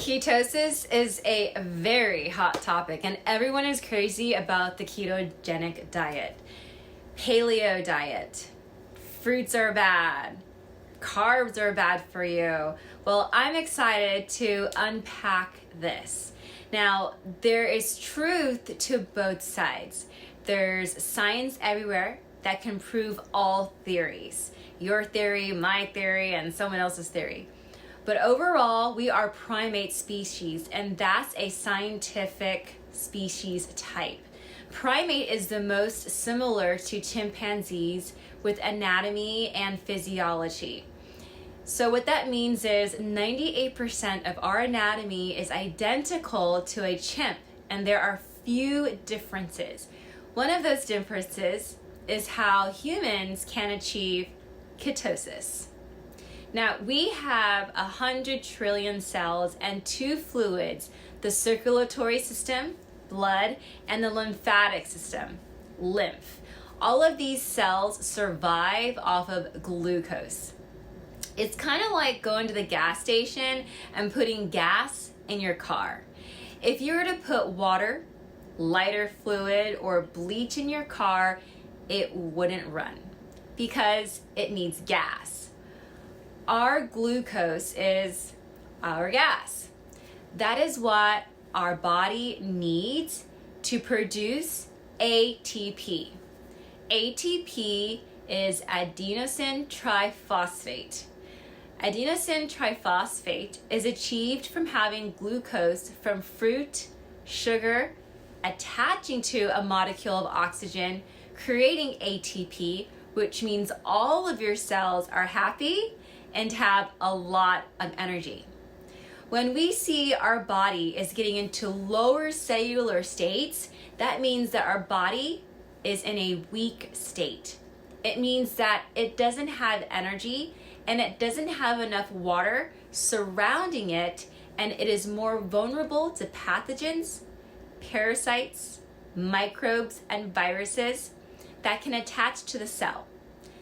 Ketosis is a very hot topic, and everyone is crazy about the ketogenic diet. Paleo diet. Fruits are bad. Carbs are bad for you. Well, I'm excited to unpack this. Now, there is truth to both sides. There's science everywhere that can prove all theories. Your theory, my theory, and someone else's theory. But overall, we are primate species, and that's a scientific species type. Primate is the most similar to chimpanzees with anatomy and physiology. So what that means is 98% of our anatomy is identical to a chimp, and there are few differences. One of those differences is how humans can achieve ketosis. Now, we have 100 trillion cells and two fluids, the circulatory system, blood, and the lymphatic system, lymph. All of these cells survive off of glucose. It's kind of like going to the gas station and putting gas in your car. If you were to put water, lighter fluid, or bleach in your car, it wouldn't run because it needs gas. Our glucose is our gas. That is what our body needs to produce ATP. ATP is adenosine triphosphate. Adenosine triphosphate is achieved from having glucose from fruit, sugar, attaching to a molecule of oxygen, creating ATP, which means all of your cells are happy and have a lot of energy. When we see our body is getting into lower cellular states, that means that our body is in a weak state. It means that it doesn't have energy and it doesn't have enough water surrounding it, and it is more vulnerable to pathogens, parasites, microbes, and viruses that can attach to the cell.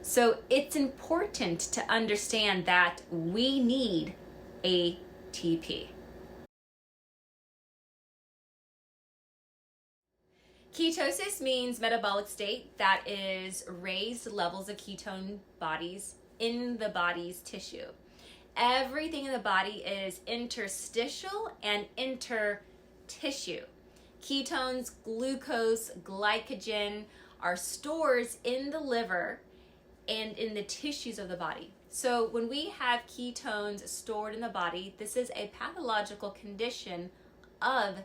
So it's important to understand that we need ATP. Ketosis means metabolic state that is raised levels of ketone bodies in the body's tissue. Everything in the body is interstitial and intertissue. Ketones, glucose, glycogen are stores in the liver and in the tissues of the body. So when we have ketones stored in the body, this is a pathological condition of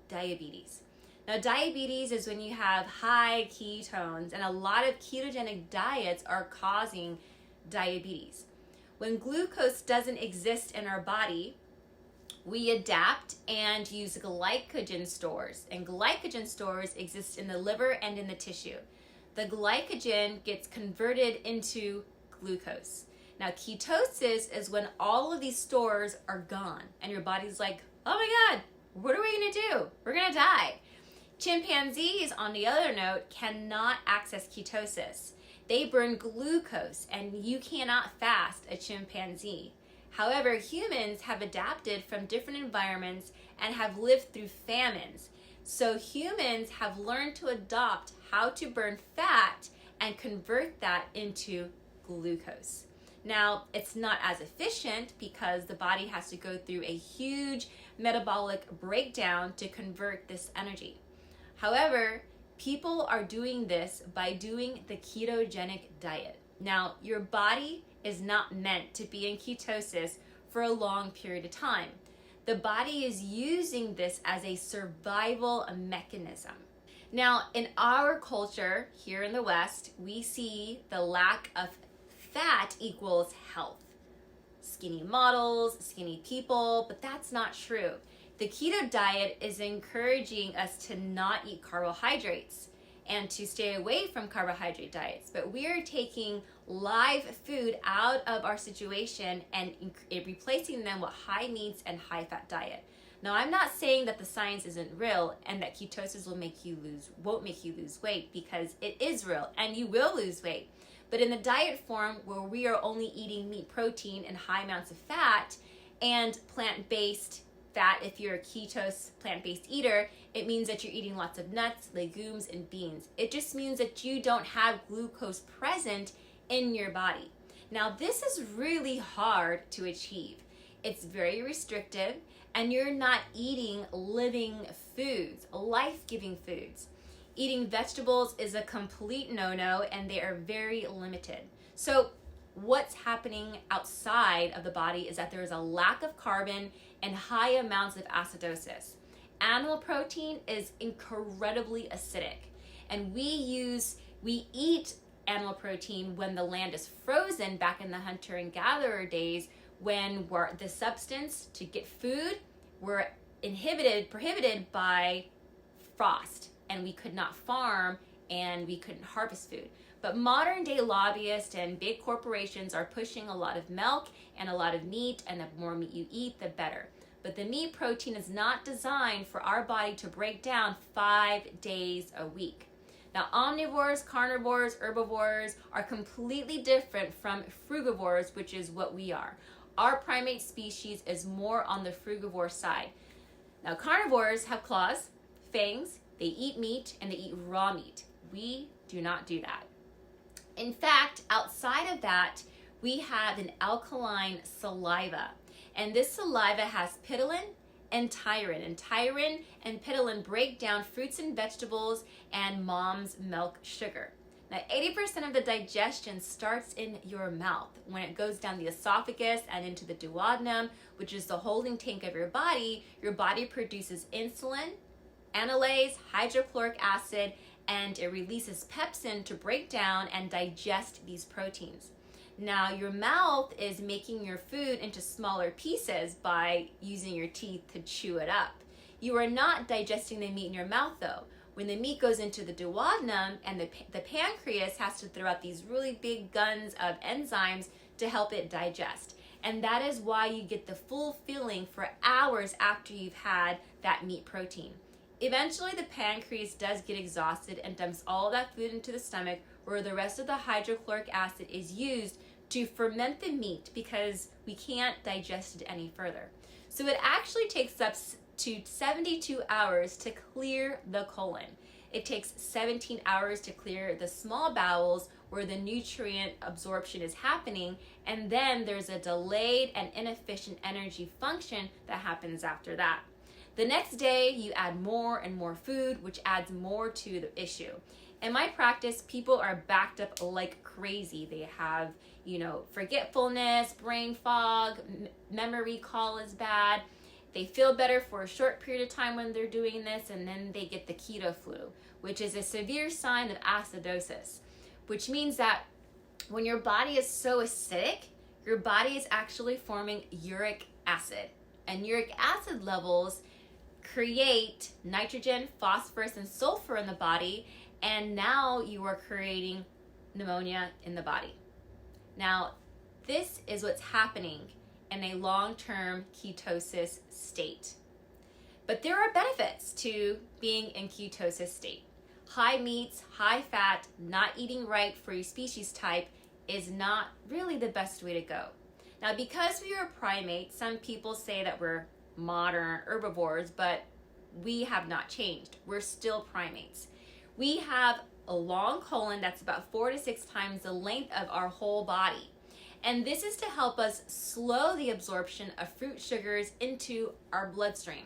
diabetes. Now, diabetes is when you have high ketones, and a lot of ketogenic diets are causing diabetes. When glucose doesn't exist in our body, we adapt and use glycogen stores, and glycogen stores exist in the liver and in the tissue. The glycogen gets converted into glucose. Now, ketosis is when all of these stores are gone and your body's like, oh my God, what are we gonna do? We're gonna die. Chimpanzees, on the other note, cannot access ketosis. They burn glucose, and you cannot fast a chimpanzee. However, humans have adapted from different environments and have lived through famines. So humans have learned to adopt how to burn fat and convert that into glucose. Now, it's not as efficient because the body has to go through a huge metabolic breakdown to convert this energy. However, people are doing this by doing the ketogenic diet. Now, your body is not meant to be in ketosis for a long period of time. The body is using this as a survival mechanism. Now, in our culture here in the West, we see the lack of fat equals health. Skinny models, skinny people, but that's not true. The keto diet is encouraging us to not eat carbohydrates and to stay away from carbohydrate diets, but we are taking live food out of our situation and replacing them with high meats and high fat diet. Now, I'm not saying that the science isn't real and that ketosis won't make you lose weight, because it is real and you will lose weight. But in the diet form where we are only eating meat, protein, and high amounts of fat, and plant-based fat, if you're a ketose plant-based eater, it means that you're eating lots of nuts, legumes, and beans. It just means that you don't have glucose present in your body. Now, this is really hard to achieve. It's very restrictive, and you're not eating living foods, life-giving foods. Eating vegetables is a complete no-no, and they are very limited. So what's happening outside of the body is that there is a lack of carbon and high amounts of acidosis. Animal protein is incredibly acidic, and we eat animal protein when the land is frozen back in the hunter and gatherer days, when the substance to get food were prohibited by frost, and we could not farm and we couldn't harvest food. But modern day lobbyists and big corporations are pushing a lot of milk and a lot of meat, and the more meat you eat, the better. But the meat protein is not designed for our body to break down 5 days a week. Now, omnivores, carnivores, herbivores are completely different from frugivores, which is what we are. Our primate species is more on the frugivore side. Now, carnivores have claws, fangs, they eat meat, and they eat raw meat. We do not do that. In fact, outside of that, we have an alkaline saliva. And this saliva has ptyalin and tyrin. And tyrin and ptyalin break down fruits and vegetables and mom's milk sugar. Now, 80% of the digestion starts in your mouth. When it goes down the esophagus and into the duodenum, which is the holding tank of your body produces insulin, amylase, hydrochloric acid, and it releases pepsin to break down and digest these proteins. Now, your mouth is making your food into smaller pieces by using your teeth to chew it up. You are not digesting the meat in your mouth, though. When the meat goes into the duodenum, and the pancreas has to throw out these really big guns of enzymes to help it digest. And that is why you get the full feeling for hours after you've had that meat protein. Eventually, the pancreas does get exhausted and dumps all of that food into the stomach, where the rest of the hydrochloric acid is used to ferment the meat because we can't digest it any further. So it actually takes up to 72 hours to clear the colon. It takes 17 hours to clear the small bowels where the nutrient absorption is happening, and then there's a delayed and inefficient energy function that happens after that. The next day, you add more and more food, which adds more to the issue. In my practice, people are backed up like crazy. They have, forgetfulness, brain fog, memory recall is bad. They feel better for a short period of time when they're doing this, and then they get the keto flu, which is a severe sign of acidosis, which means that when your body is so acidic, your body is actually forming uric acid. And uric acid levels create nitrogen, phosphorus, and sulfur in the body, and now you are creating pneumonia in the body. Now, this is what's happening in a long-term ketosis state. But there are benefits to being in ketosis state. High meats, high fat, not eating right for your species type is not really the best way to go. Now, because we are primates, some people say that we're modern herbivores, but we have not changed. We're still primates. We have a long colon that's about 4 to 6 times the length of our whole body. And this is to help us slow the absorption of fruit sugars into our bloodstream.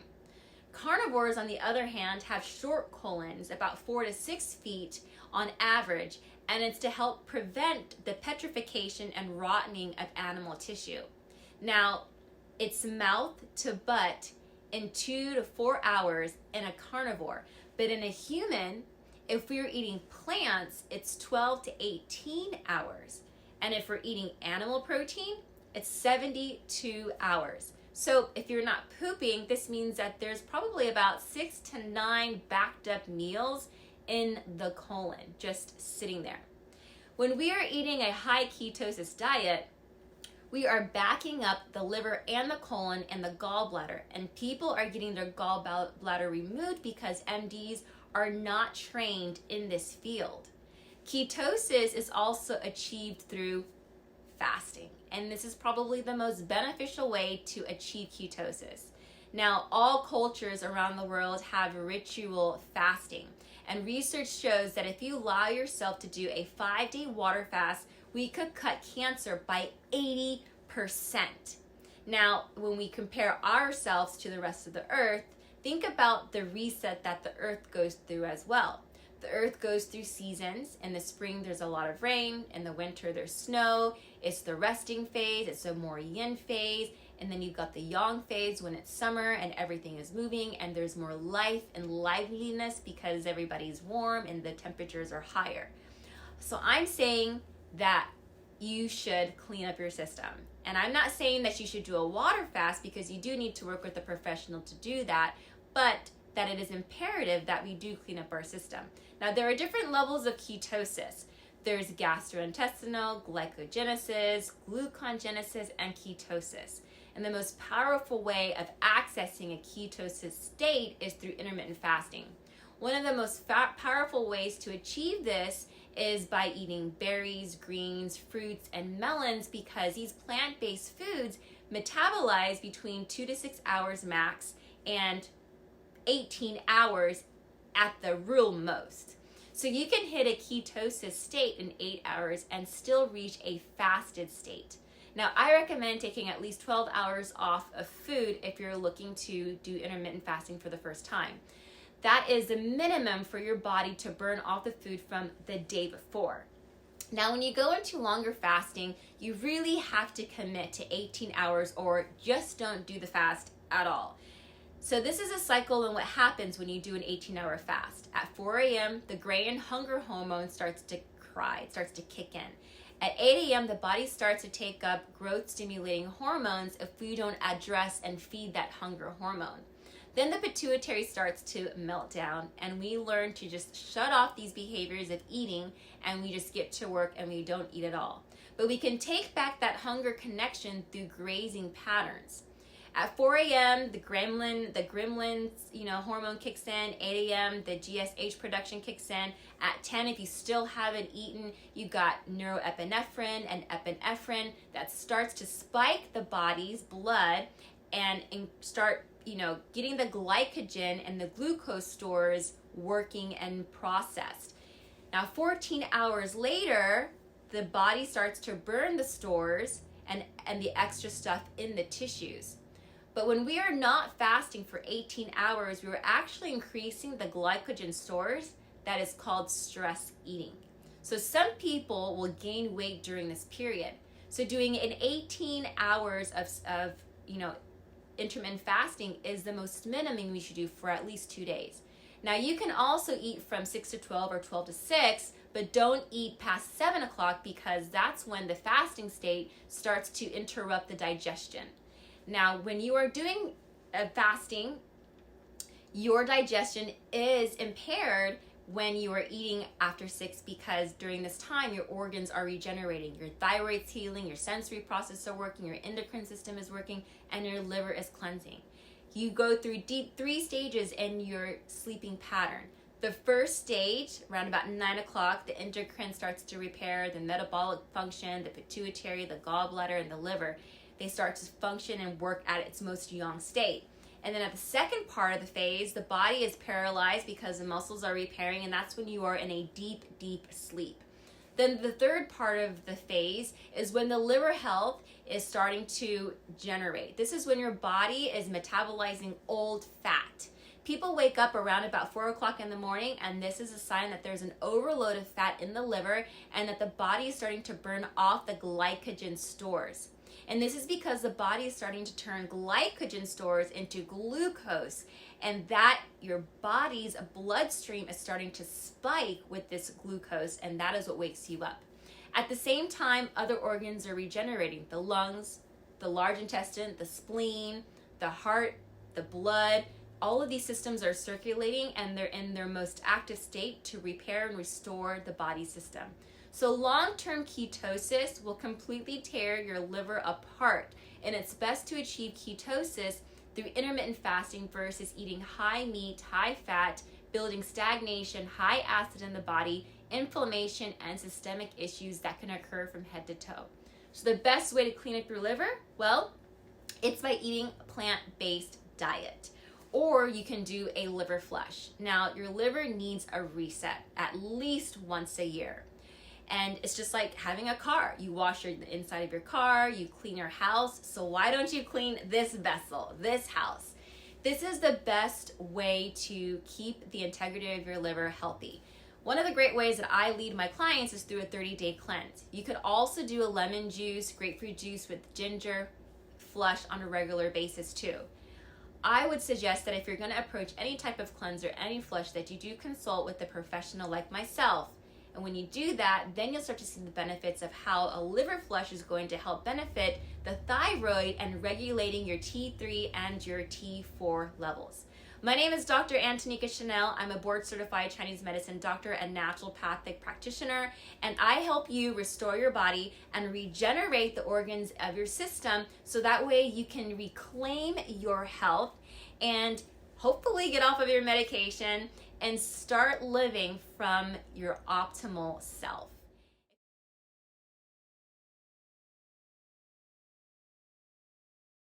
Carnivores, on the other hand, have short colons, about 4 to 6 feet on average, and it's to help prevent the petrification and rotting of animal tissue. Now, it's mouth to butt in 2 to 4 hours in a carnivore, but in a human, if we're eating plants, it's 12 to 18 hours. And if we're eating animal protein, it's 72 hours. So if you're not pooping, this means that there's probably about 6 to 9 backed up meals in the colon, just sitting there. When we are eating a high ketosis diet, we are backing up the liver and the colon and the gallbladder, and people are getting their gallbladder removed because MDs are not trained in this field. Ketosis is also achieved through fasting, and this is probably the most beneficial way to achieve ketosis. Now, all cultures around the world have ritual fasting. And research shows that if you allow yourself to do a 5-day water fast, we could cut cancer by 80%. Now, when we compare ourselves to the rest of the earth, think about the reset that the earth goes through as well. The earth goes through seasons. In the spring, there's a lot of rain. In the winter, there's snow. It's the resting phase. It's a more yin phase. And then you've got the yang phase when it's summer and everything is moving and there's more life and liveliness because everybody's warm and the temperatures are higher. So I'm saying that you should clean up your system. And I'm not saying that you should do a water fast because you do need to work with a professional to do that, but that it is imperative that we do clean up our system. Now, there are different levels of ketosis. There's gastrointestinal, glycogenesis, gluconeogenesis, and ketosis. And the most powerful way of accessing a ketosis state is through intermittent fasting. One of the most powerful ways to achieve this is by eating berries, greens, fruits, and melons because these plant-based foods metabolize between 2 to 6 hours max and 18 hours at the real most. So you can hit a ketosis state in 8 hours and still reach a fasted state. Now, I recommend taking at least 12 hours off of food if you're looking to do intermittent fasting for the first time. That is the minimum for your body to burn off the food from the day before. Now, when you go into longer fasting, you really have to commit to 18 hours or just don't do the fast at all. So this is a cycle and what happens when you do an 18-hour fast. At 4 a.m., the gray and hunger hormone starts to kick in. At 8 a.m., the body starts to take up growth-stimulating hormones if we don't address and feed that hunger hormone. Then the pituitary starts to melt down and we learn to just shut off these behaviors of eating and we just get to work and we don't eat at all. But we can take back that hunger connection through grazing patterns. At 4 a.m., the gremlins, hormone kicks in. 8 a.m., the GSH production kicks in. At 10, if you still haven't eaten, you got neuroepinephrine and epinephrine that starts to spike the body's blood and start, getting the glycogen and the glucose stores working and processed. Now, 14 hours later, the body starts to burn the stores and the extra stuff in the tissues. But when we are not fasting for 18 hours, we are actually increasing the glycogen stores. That is called stress eating. So some people will gain weight during this period. So doing an 18 hours of intermittent fasting is the most minimum we should do for at least 2 days. Now you can also eat from 6 to 12 or 12 to 6, but don't eat past 7 o'clock because that's when the fasting state starts to interrupt the digestion. Now, when you are doing fasting, your digestion is impaired when you are eating after 6 because during this time, your organs are regenerating. Your thyroid's healing, your sensory processes are working, your endocrine system is working, and your liver is cleansing. You go through 3 stages in your sleeping pattern. The first stage, around about 9 o'clock, the endocrine starts to repair, the metabolic function, the pituitary, the gallbladder, and the liver. They start to function and work at its most yang state. And then at the second part of the phase, the body is paralyzed because the muscles are repairing, and that's when you are in a deep, deep sleep. Then the third part of the phase is when the liver health is starting to generate. This is when your body is metabolizing old fat. People wake up around about 4 o'clock in the morning, and this is a sign that there's an overload of fat in the liver and that the body is starting to burn off the glycogen stores. And this is because the body is starting to turn glycogen stores into glucose, and that your body's bloodstream is starting to spike with this glucose, and that is what wakes you up. At the same time, other organs are regenerating. The lungs, the large intestine, the spleen, the heart, the blood, all of these systems are circulating and they're in their most active state to repair and restore the body system. So long-term ketosis will completely tear your liver apart, and it's best to achieve ketosis through intermittent fasting versus eating high meat, high fat, building stagnation, high acid in the body, inflammation, and systemic issues that can occur from head to toe. So the best way to clean up your liver, well, it's by eating plant-based diet. Or you can do a liver flush. Now, your liver needs a reset at least once a year. And it's just like having a car. You wash the inside of your car, you clean your house. So why don't you clean this vessel, this house? This is the best way to keep the integrity of your liver healthy. One of the great ways that I lead my clients is through a 30-day cleanse. You could also do a lemon juice, grapefruit juice with ginger flush on a regular basis too. I would suggest that if you're going to approach any type of cleanse or any flush, that you do consult with a professional like myself. And when you do that, then you'll start to see the benefits of how a liver flush is going to help benefit the thyroid and regulating your T3 and your T4 levels. My name is Dr. Antonika Chanel. I'm a board-certified Chinese medicine doctor and naturopathic practitioner, and I help you restore your body and regenerate the organs of your system so that way you can reclaim your health and hopefully get off of your medication and start living from your optimal self.